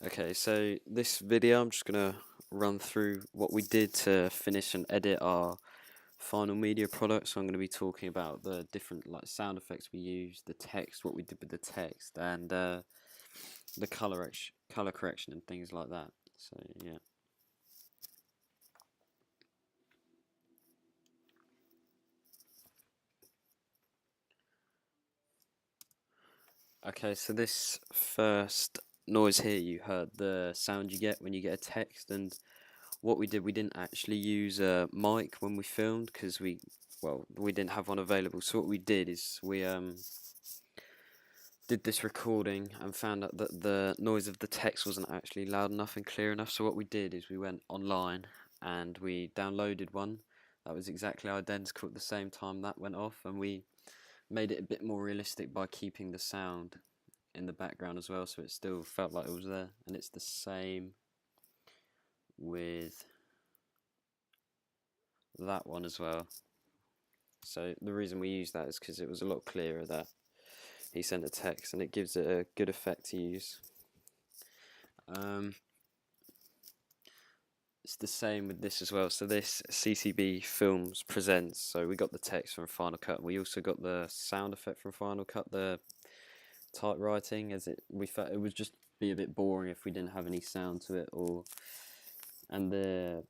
Okay, so this video I'm just gonna run through what we did to finish and edit our final media product. So I'm gonna be talking about the different sound effects we used, the text, what we did with the text, and the color correction and things like that. So yeah. Okay, so this first noise here, you heard the sound you get when you get a text, and what we did, we didn't actually use a mic when we filmed because we didn't have one available. So what we did is we did this recording and found out that the noise of the text wasn't actually loud enough and clear enough. So what we did is we went online and we downloaded one that was exactly identical at the same time that went off, and we made it a bit more realistic by keeping the sound in the background as well, so it still felt like it was there. And it's the same with that one as well. So the reason we use that is because it was a lot clearer that he sent a text, and it gives it a good effect to use. It's the same with this as well. So this CCB Films Presents. So we got the text from Final Cut, and we also got the sound effect from Final Cut, the typewriting, as we felt it would just be a bit boring if we didn't have any sound to it, and the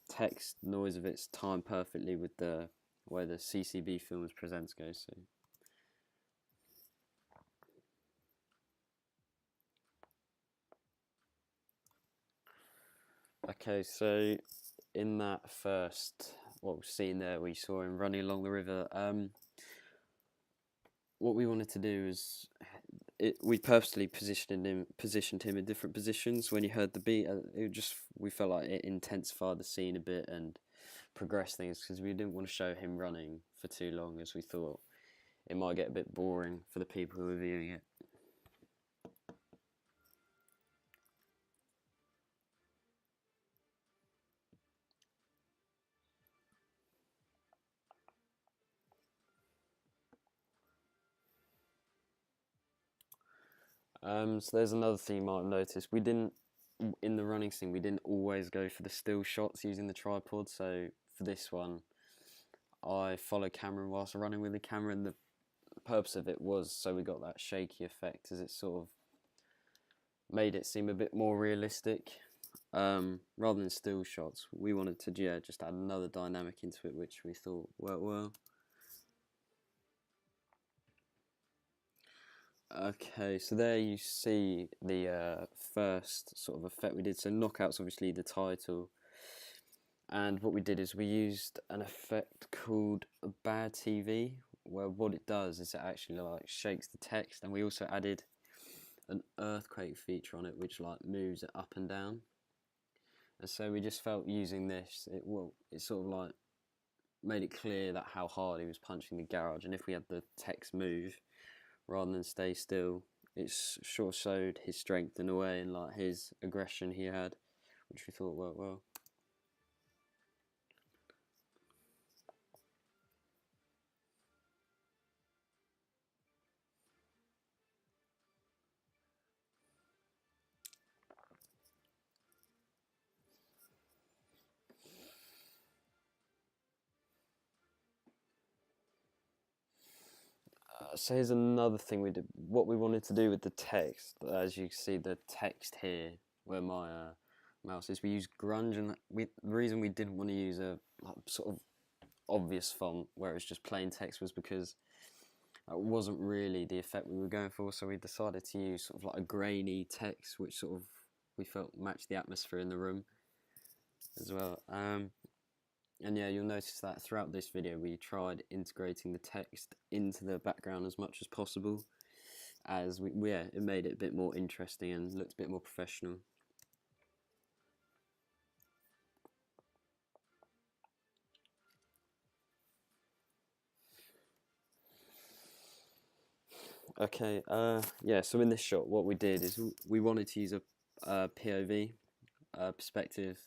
text noise of it's timed perfectly with the way the CCB Films Presents goes. So okay, so in that first, what we've seen there, we saw him running along the river. What we wanted to do is, we purposely positioned him in different positions. When you heard the beat, we felt like it intensified the scene a bit and progressed things, because we didn't want to show him running for too long, as we thought it might get a bit boring for the people who are viewing it. So there's another thing you might have noticed. We didn't, in the running scene, we didn't always go for the still shots using the tripod. So for this one, I followed Cameron whilst running with the camera, and the purpose of it was so we got that shaky effect, as it sort of made it seem a bit more realistic. Rather than still shots, we wanted to just add another dynamic into it, which we thought worked well. Okay, so there you see the first sort of effect we did. So Knockout's obviously the title, and what we did is we used an effect called Bad TV, where what it does is it actually shakes the text, and we also added an earthquake feature on it, which moves it up and down. And so we just felt using this, it sort of made it clear that how hard he was punching the garage, and if we had the text move rather than stay still, it sure showed his strength in a way, and his aggression he had, which we thought worked well. So here's another thing we did. What we wanted to do with the text, as you see the text here, where my mouse is, we used grunge, and the reason we didn't want to use a sort of obvious font where it's just plain text was because it wasn't really the effect we were going for. So we decided to use sort of a grainy text, which sort of we felt matched the atmosphere in the room as well. And yeah, you'll notice that throughout this video we tried integrating the text into the background as much as possible, as it made it a bit more interesting and looked a bit more professional. Okay, yeah, so in this shot what we did is we wanted to use a POV perspective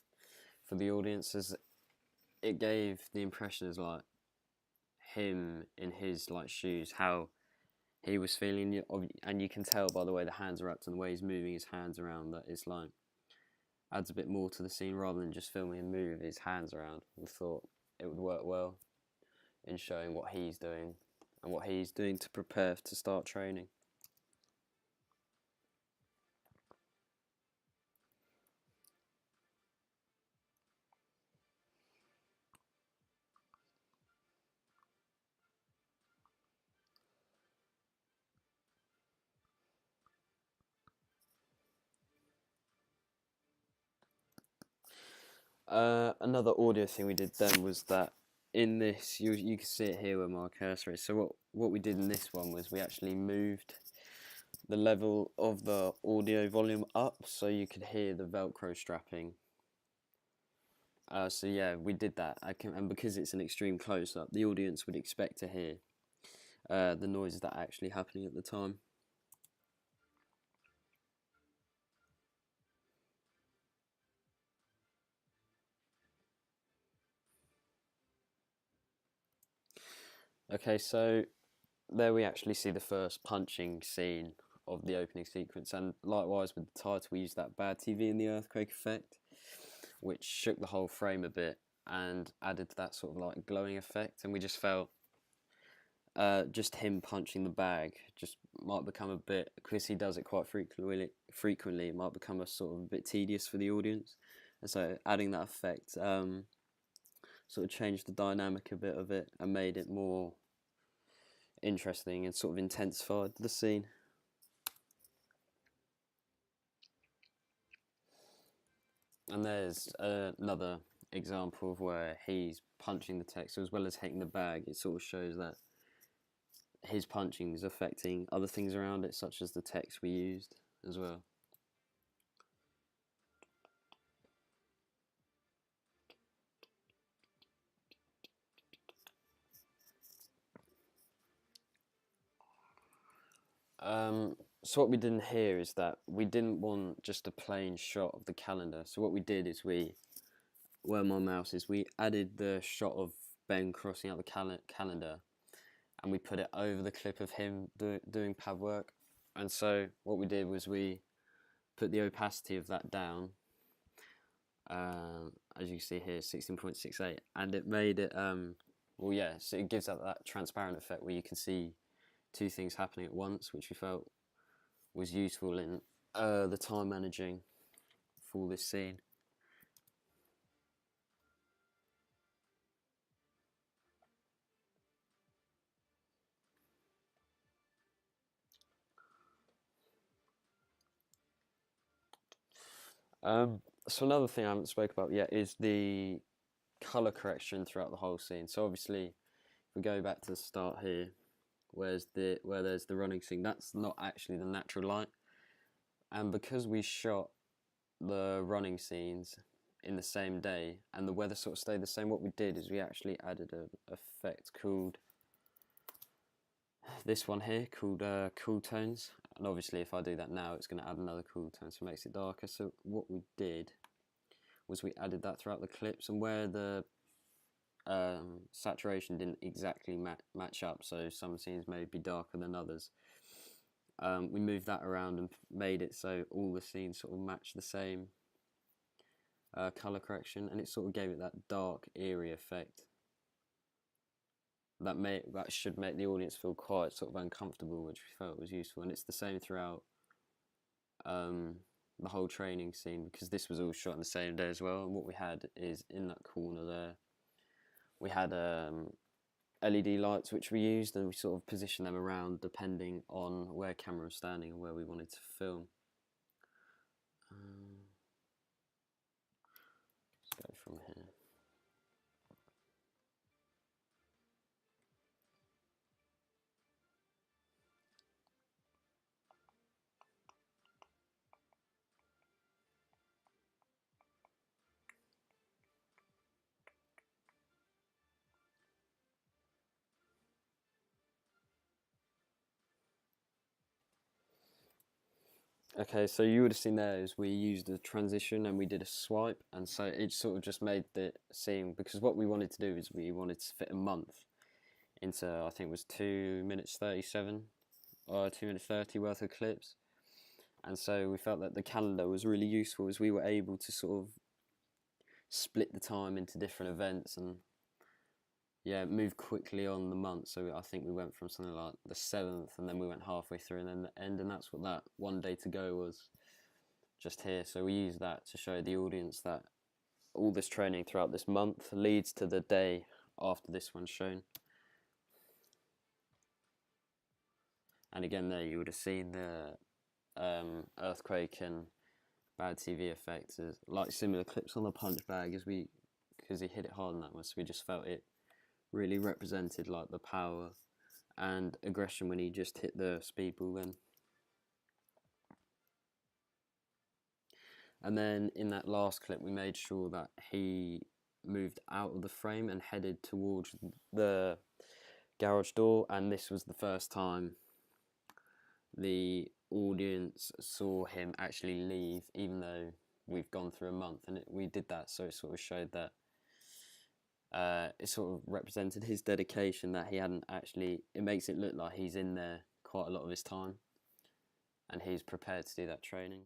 for the audience, as it gave the impression as him in his shoes, how he was feeling, and you can tell by the way the hands are wrapped and the way he's moving his hands around that it's like adds a bit more to the scene rather than just filming him move his hands around. We thought it would work well in showing what he's doing and what he's doing to prepare to start training. Another audio thing we did then was that in this, you can see it here where my cursor is. So what we did in this one was we actually moved the level of the audio volume up so you could hear the Velcro strapping. So yeah, we did that. And because it's an extreme close-up, the audience would expect to hear the noises that are actually happening at the time. Okay, so there we actually see the first punching scene of the opening sequence, and likewise with the title we used that bad TV in the earthquake effect, which shook the whole frame a bit and added to that sort of like glowing effect, and we just felt just him punching the bag just might become a bit, because he does it quite frequently, it might become a sort of a bit tedious for the audience, and so adding that effect sort of changed the dynamic a bit of it and made it more interesting and sort of intensified the scene. And there's another example of where he's punching the text as well as hitting the bag. It sort of shows that his punching is affecting other things around it, such as the text we used as well. So what we did in here is that we didn't want just a plain shot of the calendar. So what we did is where my mouse is, we added the shot of Ben crossing out the calendar, and we put it over the clip of him doing pad work. And so what we did was we put the opacity of that down, as you can see here, 16.68, and it made it, well, yeah, so it gives out that transparent effect where you can see two things happening at once, which we felt was useful in the time managing for this scene. So another thing I haven't spoke about yet is the color correction throughout the whole scene. So obviously, if we go back to the start here, where there's the running scene, that's not actually the natural light, and because we shot the running scenes in the same day and the weather sort of stayed the same, what we did is we actually added an effect called this one here, called cool tones. And obviously if I do that now, it's going to add another cool tone, so it makes it darker. So what we did was we added that throughout the clips, and where the saturation didn't exactly match up, so some scenes may be darker than others, we moved that around and made it so all the scenes sort of match the same colour correction, and it sort of gave it that dark, eerie effect that should make the audience feel quite sort of uncomfortable, which we felt was useful. And it's the same throughout the whole training scene, because this was all shot on the same day as well. And what we had is in that corner there, we had LED lights which we used, and we sort of positioned them around depending on where camera was standing and where we wanted to film. Let's go from here. Okay, so you would have seen there is we used a transition and we did a swipe, and so it sort of just made the scene, because what we wanted to do is we wanted to fit a month into, I think it was 2 minutes 37, 2 minute 30 worth of clips. And so we felt that the calendar was really useful, as we were able to sort of split the time into different events and move quickly on the month. So I think we went from something like the 7th, and then we went halfway through, and then the end, and that's what that one day to go was, just here. So we used that to show the audience that all this training throughout this month leads to the day after this one's shown. And again, there you would have seen the earthquake and bad TV effects, as like similar clips on the punch bag, because he hit it hard on that one. So we just felt it really represented like the power and aggression when he just hit the speedball then. And then in that last clip, we made sure that he moved out of the frame and headed towards the garage door, and this was the first time the audience saw him actually leave, even though we've gone through a month, and we did that so it sort of showed that it sort of represented his dedication, that he hadn't actually, it makes it look like he's in there quite a lot of his time and he's prepared to do that training.